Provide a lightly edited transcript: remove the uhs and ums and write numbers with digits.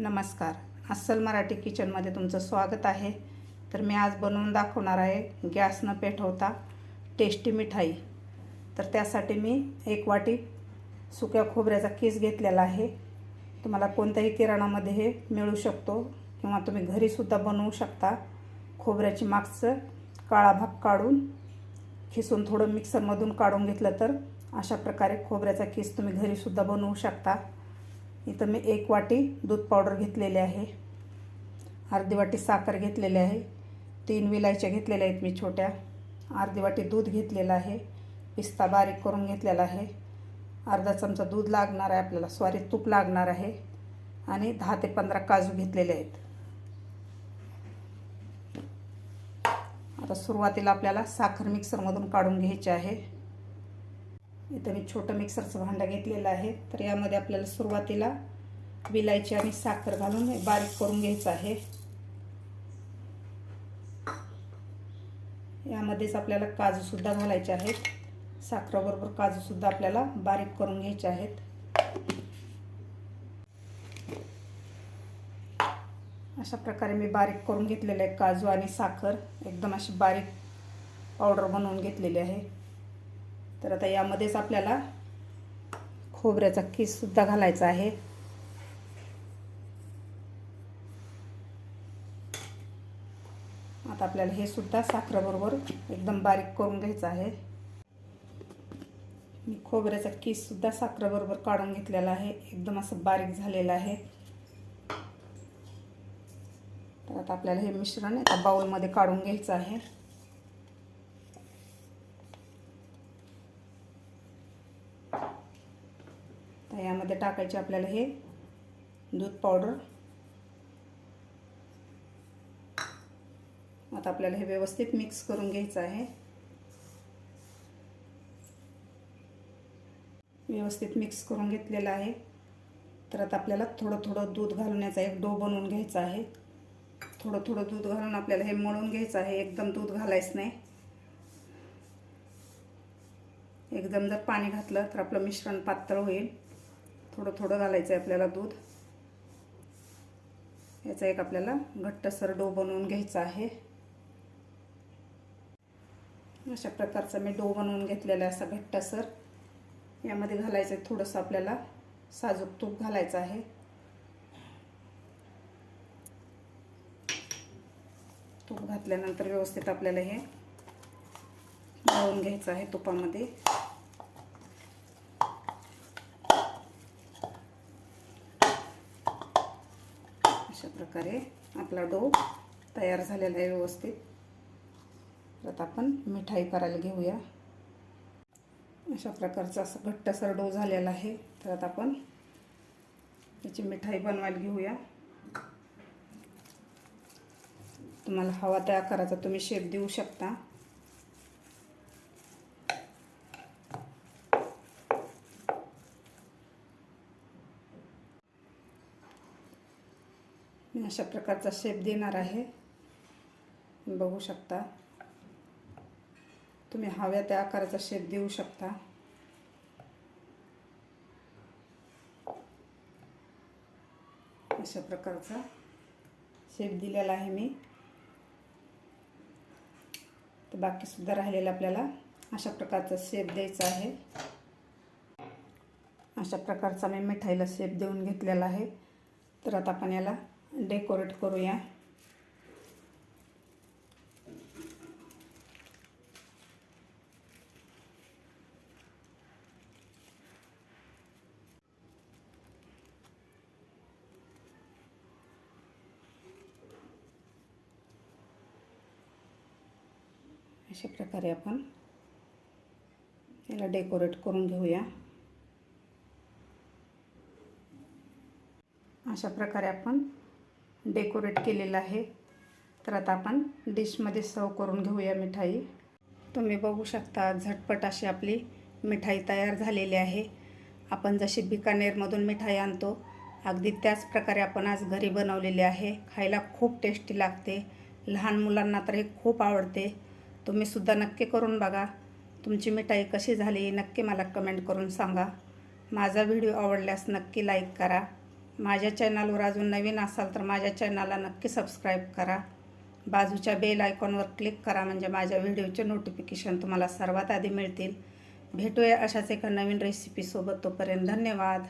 नमस्कार. अस्सल मराठी किचनमध्ये तुमचं स्वागत आहे. तर मी आज बनवून दाखवणार आहे गॅस न पेटवता टेस्टी मिठाई. तर त्यासाठी मी 1 वाटी सुक्या खोबऱ्याचा किस घेतलेला आहे. तुम्हाला कोणत्याही किराणामध्ये हे मिळू शकतो किंवा तुम्ही घरीसुद्धा बनवू शकता. खोबऱ्याची मागचं काळा भाग काढून खिसून थोडं मिक्सरमधून काढून घेतलं तर अशा प्रकारे खोबऱ्याचा किस तुम्ही घरीसुद्धा बनवू शकता. इथं मी 1 वाटी दूध पावडर घेतलेले आहे, अर्धी वाटी साखर घेतलेली आहे, 3 विलायच्या घेतलेल्या आहेत मी छोट्या, अर्धी वाटी दूध घेतलेलं आहे, पिस्ता बारीक करून घेतलेला आहे, अर्धा चमचा दूध लागणार आहे आपल्याला, तूप लागणार आहे आणि 10 ते 15 काजू घेतलेले आहेत. आता सुरुवातीला आपल्याला साखर मिक्सरमधून काढून घ्यायची आहे. इथं मी छोटं मिक्सरचं भांडं घेतलेलं आहे. तर यामध्ये आपल्याला सुरुवातीला विलायची आणि साखर घालून बारीक करून घ्यायचं आहे. यामध्येच आपल्याला काजूसुद्धा घालायचे आहेत. साखरेबरोबर काजूसुद्धा आपल्याला बारीक करून घ्यायचे आहेत. अशा प्रकारे मी बारीक करून घेतलेले आहे. काजू आणि साखर एकदम अशी बारीक पावडर बनवून घेतलेली आहे. तर आता यामध्येच आपल्याला खोबऱ्याचा किससुद्धा घालायचा आहे. आता आपल्याला हे सुद्धा साखरेबरोबर एकदम बारीक करून घ्यायचं आहे. मी खोबऱ्याचा किससुद्धा साखरेबरोबर काढून घेतलेला आहे, एकदम असं बारीक झालेलं आहे. तर आता आपल्याला हे मिश्रण एका बाउलमध्ये काढून घ्यायचं आहे. तर यामध्ये टाकायचे आपल्याला हे दूध पावडर. आता आपल्याला हे व्यवस्थित मिक्स करून घ्यायचं आहे. व्यवस्थित मिक्स करून घेतलेलं आहे. तर आता आपल्याला थोडं थोडं दूध घालून याचा एक डो बनवून घ्यायचा आहे. थोडं थोडं दूध घालून आपल्याला हे मळून घ्यायचं आहे. एकदम दूध घालायचं नाही. एकदम जर पाणी घातलं तर आपलं मिश्रण पातळ होईल. थोडं थोडं घालायचं आहे आपल्याला दूध. याचा एक आपल्याला घट्टसर डो बनवून घ्यायचा आहे. अशा प्रकारचा मी डो बनवून घेतलेला आहे, असा घट्टसर. यामध्ये घालायचं आहे थोडंसं आपल्याला साजूक तूप घालायचं आहे. तूप घातल्यानंतर व्यवस्थित आपल्याला हे मळून घ्यायचं आहे तुपामध्ये. अशा प्रकारे आपला डो तयार झालेला आहे व्यवस्थित. तर आता आपण मिठाई करायला घेऊया. अशा प्रकारचा असं घट्टसर डो झालेला आहे. तर आता आपण याची मिठाई बनवायला घेऊया. तुम्हाला हवा त्या आकाराचा तुम्ही शेप देऊ शकता. मी अशा प्रकारचा शेप देणार आहे, बघू शकता. तुम्ही हव्या त्या आकाराचा शेप देऊ शकता. अशा प्रकारचा शेप दिलेला आहे मी. तर बाकी सुद्धा राहिलेला आपल्याला अशा प्रकारचा शेप द्यायचा आहे. अशा प्रकारचा मी मिठाईला शेप देऊन घेतलेला आहे. तर आता आपण याला डेकोरेट करूया. अशा प्रकारे आपण याला डेकोरेट करून घेऊया. अशा प्रकारे आपण डेकोरेट केलेलं आहे. तर आता आपण डिशमध्ये सर्व करून घेऊया मिठाई. तुम्ही बघू शकता झटपट अशी आपली मिठाई तयार झालेली आहे. आपण जशी बिकानेरमधून मिठाई आणतो अगदी त्याच प्रकारे आपण आज घरी बनवलेली आहे. खायला खूप टेस्टी लागते. लहान मुलांना तर हे खूप आवडते. तुम्हीसुद्धा नक्की करून बघा. तुमची मिठाई कशी झाली नक्की मला कमेंट करून सांगा. माझा व्हिडिओ आवडल्यास नक्की लाईक करा. माझ्या चॅनलवर अजून नवीन असाल तर माझ्या चॅनलला नक्की सबस्क्राईब करा. बाजूच्या बेल आयकॉनवर क्लिक करा म्हणजे माझ्या व्हिडिओचे नोटिफिकेशन तुम्हाला सर्वात आधी मिळतील. भेटूया अशाच एका नवीन रेसिपीसोबत. तोपर्यंत धन्यवाद.